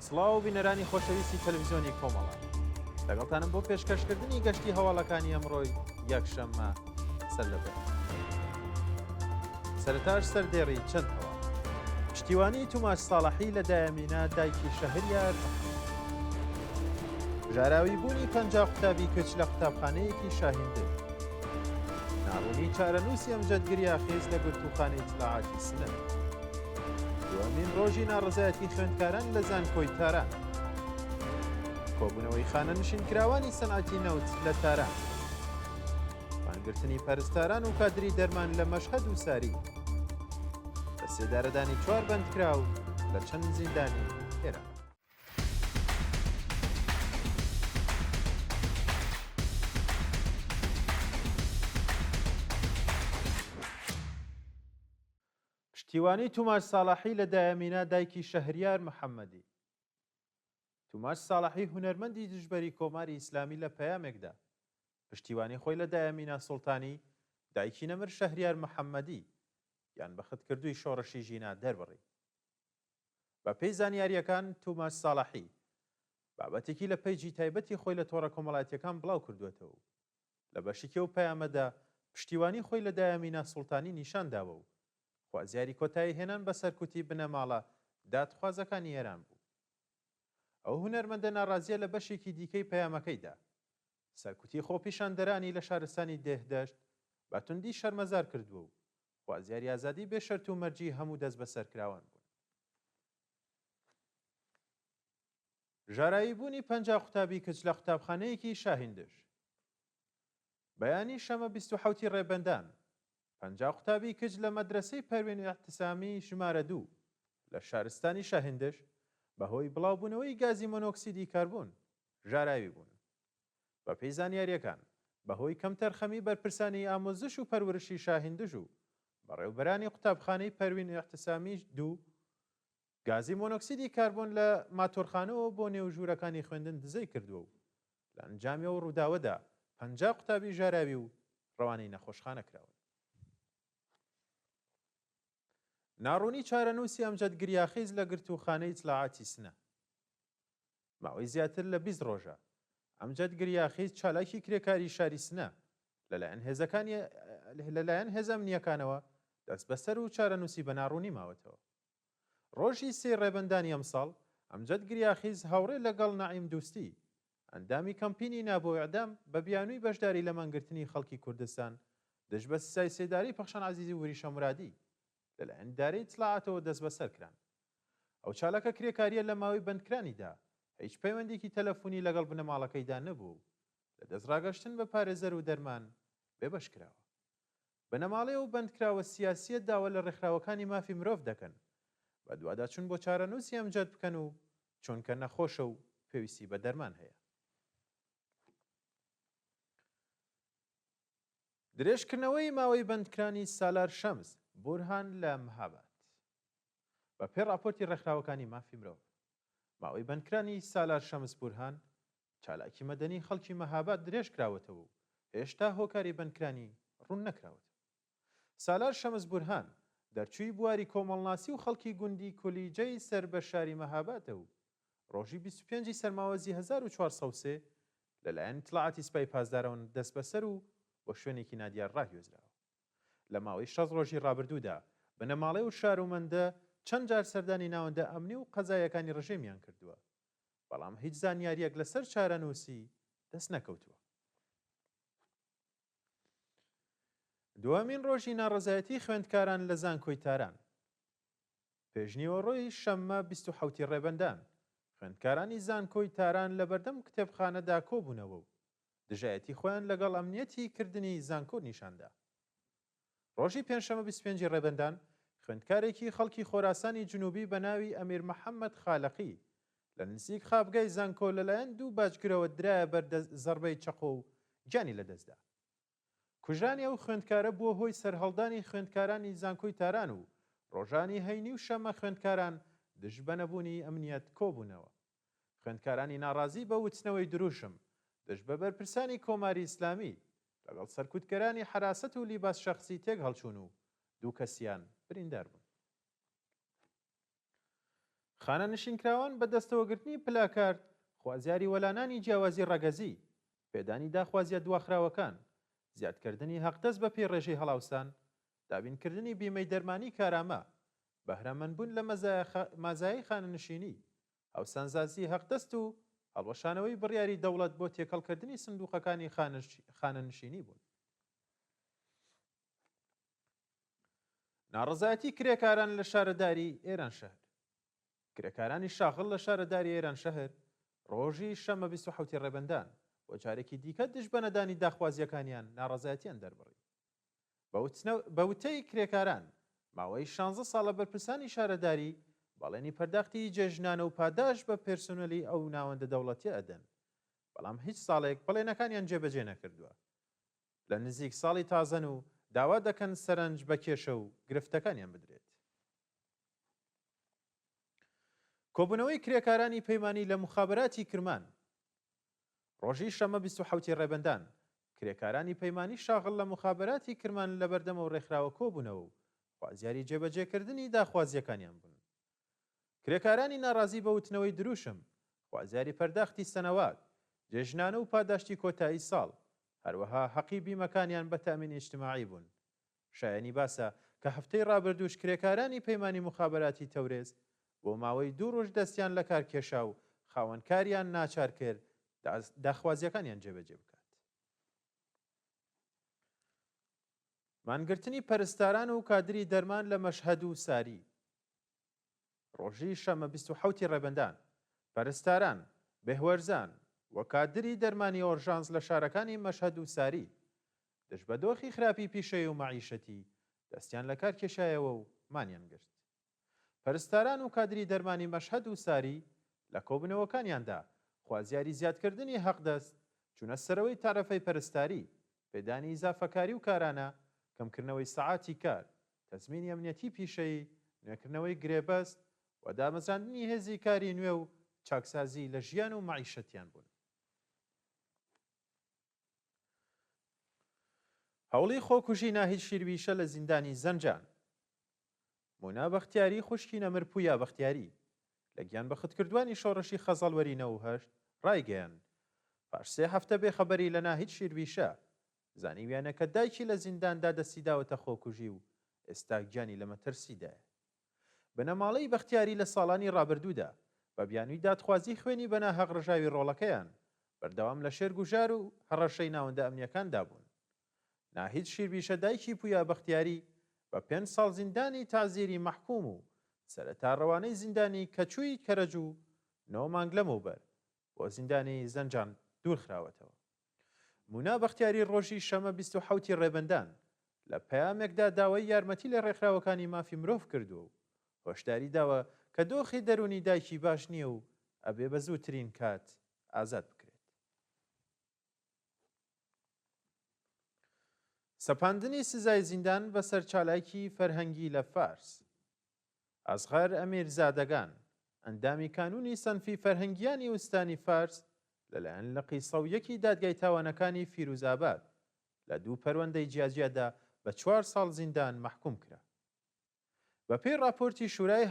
سڵاو بینەرانی خۆشەویستی تەلەڤیزیۆنی کۆمەڵە لەگەڵتانم بۆ پێشکەشکردنی گەشتی هەواڵەکانی ئەمڕۆی یەکشەممە سەر لەبێ سەرەتاش سەردێڕی چەند هەوا پشتیوانی توماس ساڵحی لە دایەمینە دایکی شەهریار ژاراوی بوونی 50 قوتابی کچ لە قوتابخانەیەکی شاهیندر ناڕوونی چارەنووسی ئەمجەدگریا خێز لە گرتوخانەی اطلاعاتی سنە دووەمین ڕۆژی ناڕزایەتی خوێندکاران لە زانکۆی تاران کۆبوونەوەی خانە نشینکراوانی سەنعەتی نەوت لە تاران وانگرتنی پەرستاران و کادری دەرمان لە مەشهەد و ساری لە سێدارەدانی 4 بەندکراو لە چەند زیندانی ئێران پشتیوانی توماس ساڵحی لە دایەمینە دایکی شەهریار محەممەدی توماس ساڵحی هونەرمەندی دژبەری کۆماری ئیسلامی لە پەیامێکدا پشتیوانی خۆی لە دایەمینە سوڵتانی دایکی نەمر شەهریار محەممەدی یان بەختکردووی شۆڕشی ژینا دەربڕی بە پێی زانیاریەکان توماس ساڵحی بابەتێکی لە پەیجی تایبەتی خۆی لە تۆڕە کۆمەڵایەتیەکان بڵاو کردوێتەوە لە بەشێکی ئەو پەیامەدا پشتیوانی خۆی لە دایەمینە سوڵتانی نیشان داوە و خوازیاری کۆتایی هێنان بە سەرکوتی بنەماڵە دادخوازەکانی ئێران بوو ئەو هونەرمەندە ناڕازیە لە بەشێکی دیکەی پەیامەکەیدا سەرکوتی خۆپیشاندەرانی لە شارستانی دێهدەشت بە توندی شەرمەزار کردووە و خوازیاری ئازادی بێ شەرت و مەرجی هەموو دەست بە سەرکراوان بوون ژارایی بوونی 50 قوتابی کچ لە قوتابخانەیەکی شاهیندر بەیانی شەمە 27 ڕێبەندان 50 قوتابی کچ لە مەدرسەی پەروین ئیحتیسامی ژمارە 2 لە شارستانی شاهیندر بەهۆی بڵاوبوونەوەی گازی مۆنۆکسیدی کاربۆن ژاراوی بوون بە پێی زانیاریەکان بەهۆی کەم تەرخەمی بەرپرسانی ئامۆزش و پەروەرشی شاهیندر و بەڕێوەبەرانی قوتابخانەی پەروین ئیحتیسامی 2 گازی مۆنۆکسیدی کاربۆن لە ماتۆرخانەوە بۆ نێوژوورەکانی خوێندن دزەی کردووە و لە ئەنجامیەوە ڕووداوەدا 50 قوتابی ژاراوی و ڕەوانەی نەخۆشخانە کراون ناڕوونی چارەنووسی ئەمجەدگریاخیز لە گرتوخانەی اطلاعاتی سنە ماوەی زیاتر لە 20 ڕۆژە ئەمجەدگریاخیز چالاکی کرێکاری شاری سنە لەلایەن هێزە ئەمنیەکانەوە دەست بەسەر و چارەنووسی بە ناڕوونی ماوەتەوە ڕۆژی 3 ڕێبەندانی ئەمساڵ ئەمجەدگریاخیز هاوڕێ لەگەڵ نەعیم دووستی ئەندامی کەمپینی نابۆ ئیعدام بە بیانووی بەشداری لە مانگرتنی خەڵکی کوردستان دژ بە سزای سێداری پەخشان عەزیزی و وریشە مرادی لەلایەن ئیدارەی اطلاعاتەوە دەست بەسەر کران ئەو چالاکە کرێکاریە لە ماوەی بەندکرانیدا هیچ پەیوەندێکی تەلەفۆنی لەگەڵ بنەماڵەکەیدا نەبوو لە دەستڕاگەشتن بە پارێزەر و دەرمان بێبەش کراوە بنەماڵەیە و بەندکراوە سیاسیەت داوە لە ڕێکخراوەکانی مافی مرۆڤ دەکەن بە دوواداچوون بۆ چارەنووسی ئەمجەد بکەن و چونکە نەخۆشە و پێویستی بە دەرمان هەیە درێژکردنەوەی ماوەی بەندکرانی سالار شەمس بورهان لە مەهاباد بە پێی راپۆرتی ڕێکخراوەکانی مافی مرۆڤ ماوەی بەندکرانی سالار شەمس بورهان چالاکی مەدەنی خەڵکی مەهاباد درێژ کراوەتەوە و هێشتا هۆکاری بەندکرانی ڕوون نەکراوەتەوە سالار شەمس بورهان دەرچووی بواری کۆمەڵناسی و خەڵکی گوندی کولیجەی سەر بە شاری مەهابادە و ڕۆژی 25 سەرماوەزی 1403 لەلایەن اطلاعاتی سپای پاسدارەوە دەست بەسەر و بۆ شوێنێکی نادیار ڕاهێوەزراوە لە ماوەی 6 ڕۆژی ڕابردوودا بنەماڵەی و شارومەندە چەند جار سەردانی ناوەندە ئەمنی و قەزایەکانی ڕژێمیان کردووە بەڵام هیچ زانیاریەک لەسەر چارەنووسی دەست نەکەوتووە دووەمین ڕۆژی ناڕزایەتی خوێندکاران لە زانکۆی تاران پێشنیوەڕۆی شەممە 27 ڕێبەندان خوێندکارانی زانکۆی تاران لە بەردەم کتێبخانەدا کۆبوونەوە و دژایەتی خۆیان لەگەڵ ئەمنیەتی کردنی زانکۆ نیشاندا ڕۆژی پێنجشەمە 25 ڕێبەندان خوێندکارێکی خەڵکی خۆراسانی جنوبی بە ناوی ئەمیر محەممەد خالەقی لە نزیک خابگای زانکۆ لەلایەن دوو باجگرەوە درایە بەردە زەربەی چەقۆ و گیانی لەدەستدا کوژانی ئەو خوێندکارە بووە هۆی سەرهەڵدانی خوێندکارانی زانکۆی تاران و ڕۆژانی هەینی و شەمە خوێندکاران دژ بە نەبوونی ئەمنیەت کۆبوونەوە خوێندکارانی ناڕازی بە وتنەوەی دروشم دژ بە بەرپرسانی کۆماری ئیسلامی لەگەڵ سەرکوتگەرانی حراست و لیباس شەخصی تێک هەڵچوون و دوو کەسیان بریندار بوون خانە نشینکراوان بە دەستەوەگرتنی پلاکارد، خوازیاری وەلانانی جیاوازی ڕەگەزی، پێدانی داخوازیە دواخراوەکان، زیادکردنی هەقدەست بە پێی ڕێژەی هەڵاوسان، دابینکردنی بیمەی دەرمانی کارامە، بەهرەمەندبوون لە مازایەی خانەنشینی، هەوسانزازی هەقدەست و هەڵوەشانەوەی بڕیاری دەوڵەت بۆ تێکەڵکردنی سندوقەکانی خانەنشینی بوون. ناڕەزایەتی کرێکاران لە شارەداری ئێرانشەهر. کرێکارانی شاغڵ لە شارەداری ئێرانشەهر ڕۆژی شەمە 27 ڕێبەندان بۆ جارێکی دیکە دژ بە نەدانی داخوازیەکانیان ناڕەزایەتیان دەربڕی. بە وتەی کرێکاران ماوەی 16 ساڵە بەرپرسانی شارەداری بەڵێنی پەرداختی جێژنانە و پاداش بە پێرسۆنەلی ئەو ناوەندە دەوڵەتی ئەدەن، بەڵام هیچ ساڵێک بەڵێنەکانیان جێبەجێ نەکردووە. لە نزیک ساڵی تازەن و داوا دەکەن سەرنج بە کێشە و گرفتەکانیان بدرێت. کۆبوونەوەی کرێکارانی پەیمانی لە مخابراتی کرمان. ڕۆژی شەمە 27 ڕێبەندان کرێکارانی پەیمانی شاغڵ لە مخابراتی کرمان لە بەردەمە و ڕێکخراوە کۆبوونەوە و خوازیاری جێبەجێکردنی داخوازیەکانیان بوون. کرێکارانی ناڕازی بە وتنەوەی دروشم، خوازیاری پەرداختی سەنەوات، جێژنانە و پاداشتی کۆتایی ساڵ، هەروەها حەقی بیمەکانیان بە تامین ئیجتیماعی بوون. شایانی باسە کە هەفتەی ڕابردووش کرێکارانی پەیمانی مخابراتی تەورێز بۆ ماوەی 2 ڕۆژ دەستیان لە کار کێشا و خاوەنکاریان ناچار کرد داخوازیەکانیان جێبەجێ بکات. مانگرتنی پەرستاران و کادری دەرمان لە مەشهەد و ساری. ڕۆژی شەمە 27 ڕێبەندان پەرستاران، بێهوەرزان و کادری دەرمانی ئۆرژانس لە شارەکانی مەشهەد و ساری دژ بە دۆخی خراپی پیشەی و مەعیشەتی دەستیان لە کار کێشایەوە و مانیان گرت. پەرستاران و کادری دەرمانی مەشهەد و ساری لە کۆبوونەوەکانیاندا خوازیاری زیادکردنی هەقدەست، چونە سەرەوەی تارەفەی پەرستاری، پێدانی ئیزافەکاری و کارانە، کەمکردنەوەی سەعاتی کار، تەزمینی ئەمنیەتی پیشەیی، نوێکردنەوەی گرێبەست و دامەزراندنی هێزی کاری نوێ و چاکسازی لە ژیان و مەعیشەتیان بوون. هەوڵی خۆکوژی ناهید شیرویشە لە زیندانی زەنجان. مونا بەختیاری خوشکی نەمر پویا بەختیاری لە گیان بەختکردوانی شۆڕشی خەزەڵوەری 98 ڕایگەیاند پاش 3 هەفتە بێخەبەری لە ناهید شیرویشە زانیویانە کە دایکی لە زینداندا دەستیداوەتە خۆکوژی و ئێستا گیانی لە مەترسیدایە. بنەماڵەی بەختیاری لە ساڵانی ڕابردوودا بە بیانووی دادخوازی خوێنی بەنا هەغڕژاوی ڕۆڵەکەیان بەردەوام لە شێرگوژار و هەڕەشەی ناوەندە ئەمنیەکاندا بوون. ناهید شیرویشە دایکی پویا بەختیاری بە 5 ساڵ زیندانی تازیری مەحکوم و سەرەتا ڕەوانەی زیندانی کەچووی کەرەج و 9 مانگ لەمەوبەر بۆ زیندانی زەنجان دوورخراوەتەوە. مونا بەختیاری ڕۆژی شەمە 27 ڕێبەندان لە پەیامێکدا داوای یارمەتی لە ڕێکخراوەکانی مافی مرۆڤ کردووە و هۆشداری داوە کە دۆخی دەرونی دایکی باش نییە و ئەبێ بە زووترین کات ئازاد بکرێت. سەپاندنی سزای زیندان بەسەر چالاکی فەرهەنگی لە فارس. ئەزغەر ئەمیرزادەگان ئەندامی کانونی سەنفی فەرهەنگیانی وستانی فارس لەلایەن لە قیسە و یەکی دادگای تاوانەکانی فیروزاباد لە 2 پەروەندەی جیاجیادا بە 4 ساڵ زیندان مەحکوم کرا. بەپێی راپۆرتی شورای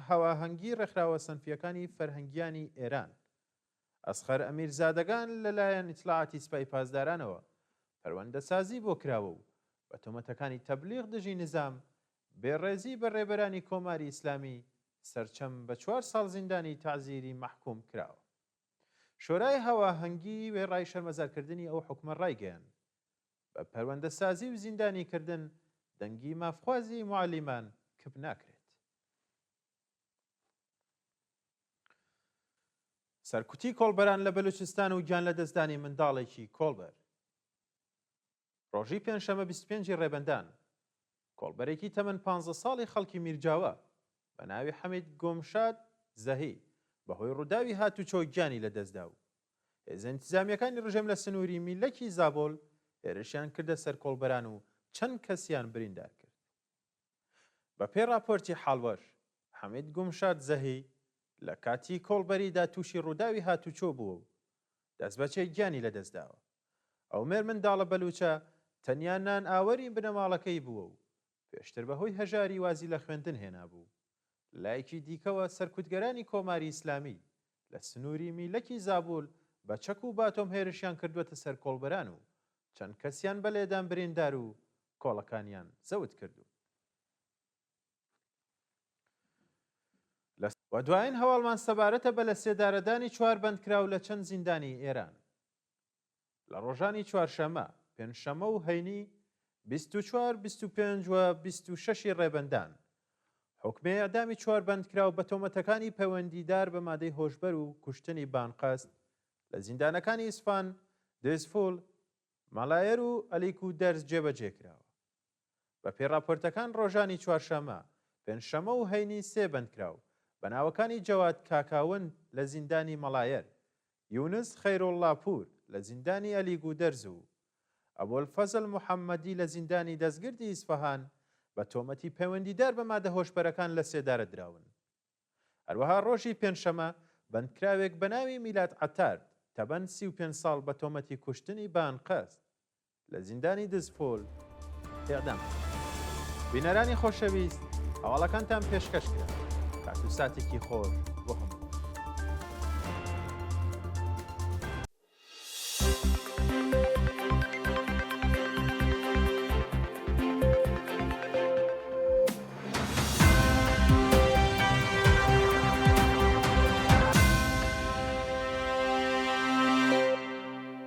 هەواهەنگی ڕێکخراوە سەنفیەکانی فەرهەنگیانی ئێران، ئەزغەر ئەمیرزادەگان لەلایەن ئیتلاعاتی سوپای پاسدارانەوە پەروەندە سازی بۆ کراوە و بە تۆمەتەکانی تەبلیغ دژی نظام، بێڕێزی بە ڕێبەرانی کۆماری ئیسلامی سەرچەم بە 4 ساڵ زیندانی تعزیری مەحکوم کراوە. شۆرای هەواهەنگی وێڕای شەرمەزارکردنی ئەو حکومە ڕایگەیاند بە پەروەندە سازی و زیندانی کردن دەنگی مافخوازی معلیمان کب ناکرێت. سەرکوتی کۆڵبەران لە بەلوچستان و گیان لە دەستدانی منداڵێکی کۆڵبەر. ڕۆژی پێنجشەمە 25 ڕێبەندان کۆڵبەرێکی تەمەن 15 ساڵی خەڵکی میرجاوە بە ناوی حەمید گۆمشاد زەهی بەهۆی ڕووداوی هاتوچۆ گیانی لە دەستدا و هێزە ئینتیزامیەکانی ڕژێم لە سنووری میلەکی زابۆل هێرشیان کردە سەر کۆڵبەران و چەند کەسیان بریندار کرد. بە پێی راپۆرتی حاڵوەش، حەمید گۆمشاد زەهی لە کاتی کۆڵبەریدا تووشی ڕووداوی هاتوچۆ بووە و دەستبەچێ گیانی لە دەستداوە. ئەو مێر منداڵە بەلوچە تەنیا نان ئاوەری بنەماڵەکەی بووە و پێشتر بەهۆی هەژاری وازی لە خوێندن هێنا بوو. لایەکی دیکەوە سەرکوتگەرانی کۆماری ئیسلامی لە سنووری میلەکی زابول بە چەک و باتۆم هێرشیان کردوەتە سەر کۆڵبەران و چەند کەسیان بە لێدان بریندار و کۆڵەکانیان زەوت کردو. و دوایین هەواڵمان سەبارەتە بە لە سێدارەدانی 4 بەندکراو لە چەند زیندانی ئێران. لە ڕۆژانی چوارشەمە، پێنجشەمە و هەینی 24، 25 و 26 ڕێبەندان حکمێ ئەدامی 4 بەندکراو بە تۆمەتەکانی پەیوەندیدار بە مادەی هۆشبەر و کوشتنی بانقەست لە زیندانەکانی ئیسفان، دێزفۆل، مەڵایر و ئەلیک و دەرز جێبەجێکراوە. بە پێڕاپۆرتەکان ڕۆژانی چوارشەمە، پێنجشەمە و هەینی 3 بەندکراو بە ناوەکانی جەواد کاکاون لە زیندانی مەڵایر، یونس خەیرۆڵڵاپور لە زیندانی ئەلیک و دەرز و ئەبوولفەزل موحەممەدی لە زیندانی دەستگردی ئیسفەهان بە تۆمەتی پەیوەندیدار بە مادە هۆشبەرەکان لە سێدارە دراون. هەروەها ڕۆژی پێنجشەمە بەندکراوێک بە ناوی میلاد عەتار تەبەن 35 ساڵ بە تۆمەتی کوشتنی بانقەست لە زیندانی دزفۆل ئێعدام. بینەرانی خۆشەویست، هەواڵەکانتان پێشکەش کرا. کات و ساتێکی خۆش بۆ هەموو.